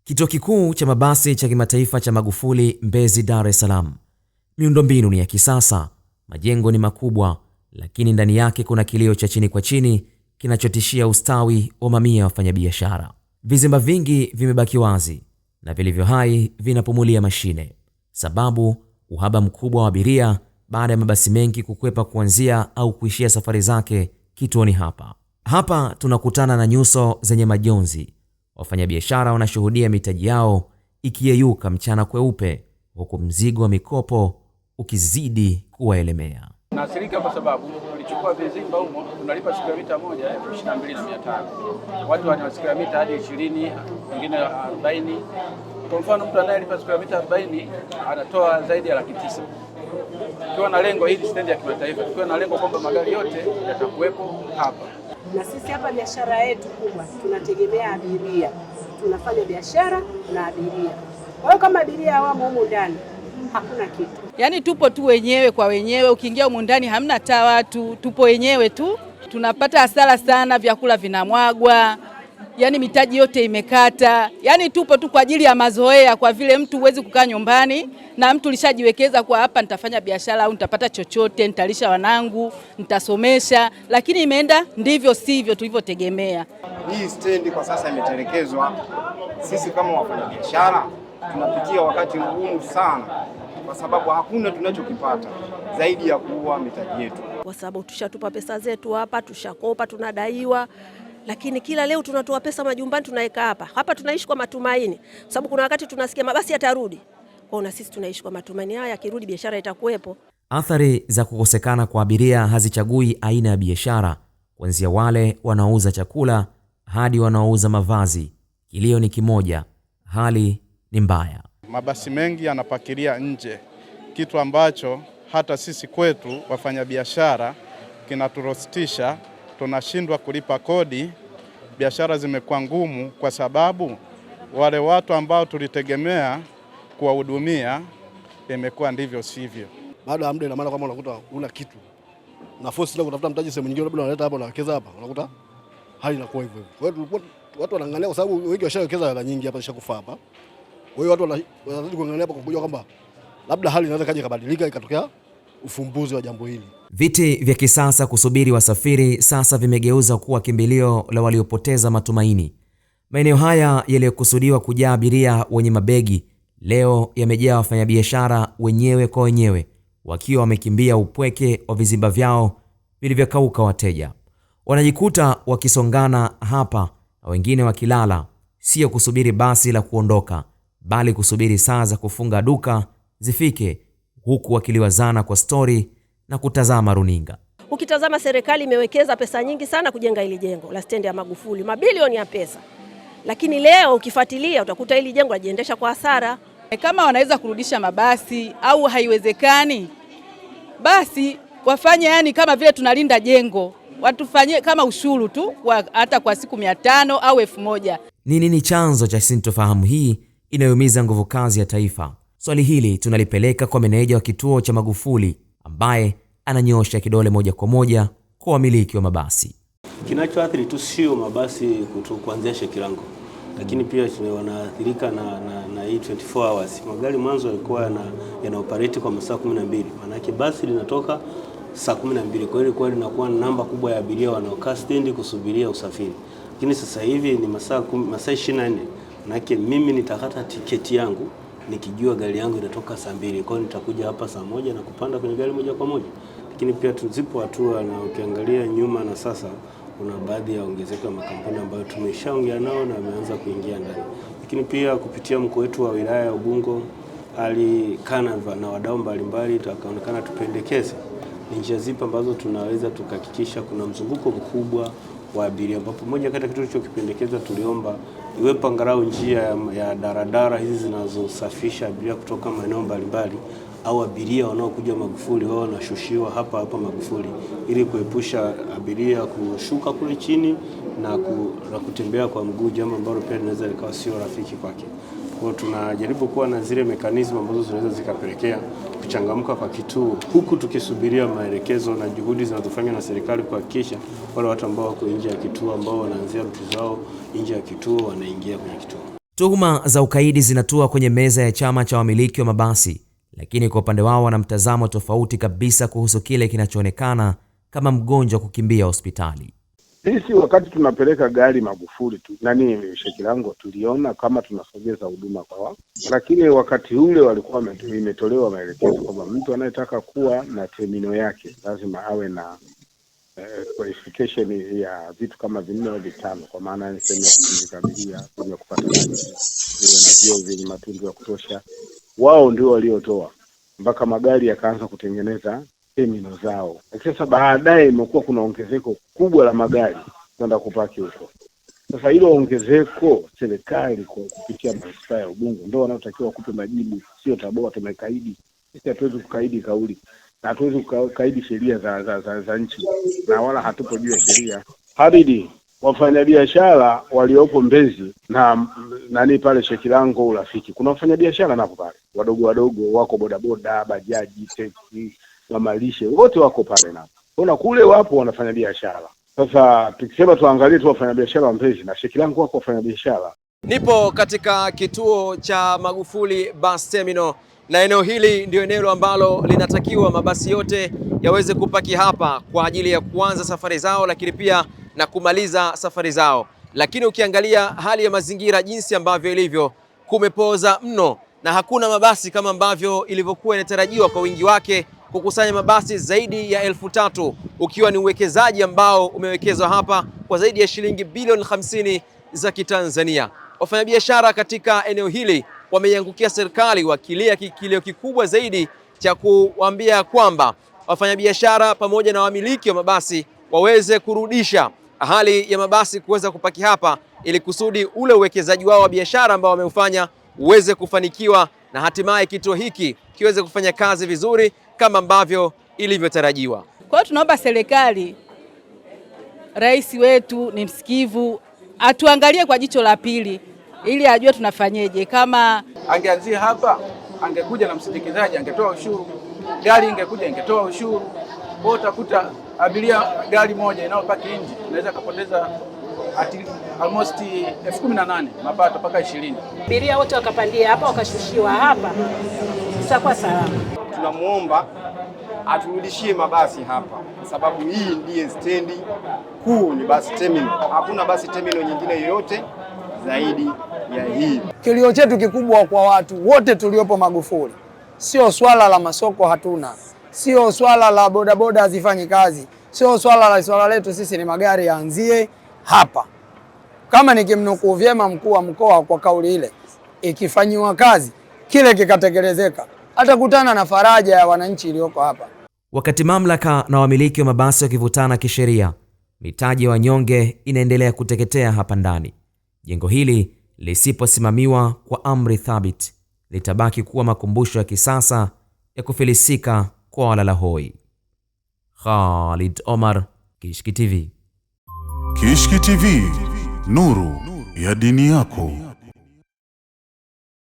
Kituo kikuu cha mabasi cha kimataifa cha Magufuli Mbezi, Dar es Salaam. Miundombinu ni ya kisasa, majengo ni makubwa, lakini ndani yake kuna kilio cha chini kwa chini kinachotishia ustawi wa mamia ya wafanyabiashara. Vizimba vingi vimebaki wazi na vilivyo hai vinapumulia mashine. Sababu uhaba mkubwa wa abiria baada ya mabasi mengi kukwepa kuanzia au kuishia safari zake kituoni hapa. Hapa tunakutana na nyuso zenye majonzi. Wafanyabiashara wanashuhudia mitaji yao ikiyeyuka mchana kweupe, huku mzigo wa mikopo ukizidi kuwaelemea. Nasirika kwa sababu tulichukua vizimba huko, tunalipa siku ya mita moja 22,500. Watu wana siku ya mita hadi 20, wengine 40. Kwa mfano mtu anayelipa siku ya mita 40 anatoa zaidi ya 900,000. Tukiwa na lengo hili stendi ya kimataifa, tukiwa na lengo kwamba magari yote yatakuwepo hapa. Na sisi hapa biashara yetu kubwa tunategemea abiria. Tunafanya biashara na abiria. Kwa hiyo kama abiria hawamo humu ndani, hakuna kitu. Yaani tupo tu wenyewe kwa wenyewe, ukiingia humu ndani hamna taa watu, tupo wenyewe tu. Tunapata hasara sana, vyakula vinamwagwa, yaani mitaji yote imekata. Yaani tupo tu kwa ajili ya mazoea, kwa vile mtu huwezi kukaa nyumbani na mtu lishajiwekeza kwa hapa nitafanya biashara au nitapata chochote, nitalisha wanangu, nitasomesha, lakini imeenda ndivyo sivyo tulivyotegemea. Hii stendi kwa sasa imetelekezwa. Sisi kama wafanyabiashara tunapitia wakati mgumu sana, kwa sababu hakuna tunachokipata zaidi ya kuua mitaji yetu. Kwa sababu tushatupa pesa zetu hapa, tushakopa, tunadaiwa. Lakini kila leo tunatoa pesa majumbani tunaweka hapa. Hapa tunaishi kwa matumaini. Kwa sababu kuna wakati tunasikia mabasi yatarudi. Kwa hiyo sisi tunaishi kwa matumaini haya, yakirudi biashara itakuwepo. Athari za kukosekana kwa abiria hazichagui aina ya biashara, kuanzia wale wanaouza chakula hadi wanaouza mavazi. Kilio ni kimoja, hali ni mbaya. Mabasi mengi yanapakilia nje, kitu ambacho hata sisi kwetu wafanyabiashara kinaturostisha. Tunashindwa kulipa kodi, biashara zimekuwa ngumu kwa sababu wale watu ambao tulitegemea kuwahudumia imekuwa ndivyo sivyo. Baada ya muda, ina maana kama unakuta una kitu na force la kutafuta mtaji sehemu nyingine, labda unaleta hapa unawekeza hapa, unakuta hali inakuwa hivyo. Kwa hiyo watu wanaangalia, kwa sababu wengi washawekeza hela nyingi hapa, zishakufa hapa. Kwa hiyo watu wanazidi kuangalia hapa kujua kwamba labda hali inaweza kaja kubadilika, ikatokea ufumbuzi wa jambo hili. Viti vya kisasa kusubiri wasafiri sasa vimegeuza kuwa kimbilio la waliopoteza matumaini. Maeneo haya yaliyokusudiwa kujaa abiria wenye mabegi leo yamejaa wafanyabiashara wenyewe kwa wenyewe, wakiwa wamekimbia upweke wa vizimba vyao vilivyokauka. Wateja wanajikuta wakisongana hapa na wengine wakilala, sio kusubiri basi la kuondoka, bali kusubiri saa za kufunga duka zifike, huku wakiliwazana kwa stori na kutazama runinga. Ukitazama serikali imewekeza pesa nyingi sana kujenga hili jengo la stendi ya Magufuli, mabilioni ya pesa. Lakini leo ukifuatilia utakuta hili jengo lajiendesha kwa hasara. Kama wanaweza kurudisha mabasi au haiwezekani, basi wafanye yani kama vile tunalinda jengo, watufanyie kama ushuru tu hata kwa siku 500 au 1000. Ni nini chanzo cha sintofahamu hii inayoumiza nguvu kazi ya taifa? Swali hili tunalipeleka kwa meneja wa kituo cha Magufuli, ambaye ananyosha kidole moja kwa moja kwa wamiliki wa mabasi. Kinachoathiri tu sio mabasi kuanzia Shekilango, lakini pia wanaathirika na hii 24 hours. Magari mwanzo yalikuwa yana operate kwa masaa 12. Maana yake basi linatoka saa 12. Kwa hiyo ilikuwa linakuwa namba kubwa ya abiria wanaokaa stendi kusubiria usafiri. Lakini sasa hivi ni masaa 24. Maana yake mimi nitakata tiketi yangu nikijua gari yangu inatoka saa 2. Kwa hiyo nitakuja hapa saa 1 na kupanda kwenye gari moja kwa moja. Lakini pia tuzipo hatua, na ukiangalia nyuma na sasa kuna baadhi ya ongezeko ya makampuni ambayo tumeshaongea nao na wameanza kuingia ndani. Lakini pia kupitia mkuu wetu wa wilaya ya Ubungo alikana na wadau mbalimbali, tukaonekana tupendekeze ni njia zipi ambazo tunaweza tukahakikisha kuna mzunguko mkubwa wa abiria, ambapo moja kati ya kitu tulichokipendekeza tuliomba iwepo angalau njia ya daradara hizi zinazosafisha abiria kutoka maeneo mbalimbali, au abiria wanaokuja Magufuli wao wanashushiwa hapa Magufuli, ili kuepusha abiria kushuka kule chini na kutembea kwa mguu, jambo ambalo pia linaweza likawa sio rafiki kwake. Kwa hiyo tunajaribu kuwa na zile mekanizmu ambazo zinaweza zikapelekea kuchangamka kwa kituo, huku tukisubiria maelekezo na juhudi zinazofanywa na serikali kuhakikisha wale watu ambao wako nje ya kituo, ambao wanaanzia ruti zao nje ya kituo, wanaingia kwenye kituo. Tuhuma za ukaidi zinatua kwenye meza ya chama cha wamiliki wa mabasi, lakini kwa upande wao wana mtazamo tofauti kabisa kuhusu kile kinachoonekana kama mgonjwa kukimbia hospitali. Sisi wakati tunapeleka gari Magufuli Shekilango tuliona kama tunasogeza huduma kwa wao, lakini wakati ule walikuwa imetolewa maelekezo kwamba mtu anayetaka kuwa na terminal yake lazima awe na qualification ya vitu kama 4 au 5, kwa maana ni sehemu ya kupumzika abiria, sehemu ya kupata maji, na vyoo vyenye matundu ya kutosha. Wao ndio waliotoa mpaka magari yakaanza kutengeneza terminal zao. Sasa baadaye imekuwa kuna ongezeko kubwa la magari kwenda kupaki huko. Sasa hilo ongezeko, serikali kwa kupitia manispaa ya Ubungo ndio wanaotakiwa kupe majibu, sio Tabora tumekaidi. Sisi hatuwezi kukaidi kauli na hatuwezi kukaidi sheria za nchi, na wala hatupo juu ya sheria. Haridi, wafanyabiashara waliopo Mbezi na pale Shekilango Urafiki, kuna wafanyabiashara napo pale wadogo wako bodaboda, bajaji, teksi, mamalishe, wote wako pale napo. Kuna kule wapo wanafanya biashara. Sasa tukisema tuangalie tu wafanyabiashara wa Mbezi na Shekilango wako wafanyabiashara. Nipo katika kituo cha Magufuli Bus Terminal, na eneo hili ndio eneo ambalo linatakiwa mabasi yote yaweze kupaki hapa kwa ajili ya kuanza safari zao, lakini pia na kumaliza safari zao. Lakini ukiangalia hali ya mazingira jinsi ambavyo ilivyo, kumepoza mno na hakuna mabasi kama ambavyo ilivyokuwa inatarajiwa kwa wingi wake kukusanya mabasi zaidi ya 3,000, ukiwa ni uwekezaji ambao umewekezwa hapa kwa zaidi ya shilingi bilioni 50 za Kitanzania. Wafanyabiashara katika eneo hili wameiangukia serikali wakilia kilio kikubwa zaidi cha kuambia kwamba wafanyabiashara pamoja na wamiliki wa mabasi waweze kurudisha hali ya mabasi kuweza kupaki hapa, ili kusudi ule uwekezaji wao wa biashara ambao wameufanya uweze kufanikiwa na hatimaye kituo hiki kiweze kufanya kazi vizuri kama ambavyo ilivyotarajiwa. Kwa hiyo tunaomba serikali, rais wetu ni msikivu, atuangalie kwa jicho la pili ili ajue tunafanyeje. Kama angeanzia hapa, angekuja na msindikizaji, angetoa ushuru, gari ingekuja ingetoa ushuru. Kwa utakuta abiria gari moja inayopaki nje inaweza kupoteza almost 18,000 mapato mpaka 20. Abiria wote wakapandia hapa wakashushiwa hapa, itakuwa salama. Tunamuomba aturudishie mabasi hapa, kwa sababu hii ndiye stendi kuu, ni basi terminal. Hakuna basi terminal nyingine yoyote zaidi ya hii. Kilio chetu kikubwa kwa watu wote tuliopo Magufuli, sio swala la masoko hatuna, sio swala la bodaboda hazifanyi kazi, sio swala letu sisi ni magari yaanzie hapa. Kama nikimnukuu vyema mkuu wa mkoa kwa kauli ile, ikifanywa kazi kile kikatekelezeka, atakutana na faraja ya wananchi iliyoko hapa. Wakati mamlaka na wamiliki wa mabasi wakivutana kisheria, mitaji ya wanyonge inaendelea kuteketea hapa ndani. Jengo hili lisiposimamiwa kwa amri thabiti litabaki kuwa makumbusho ya kisasa ya kufilisika kwa walala hoi. Khalid Omar, Kishki TV. Kishki TV, nuru ya dini yako.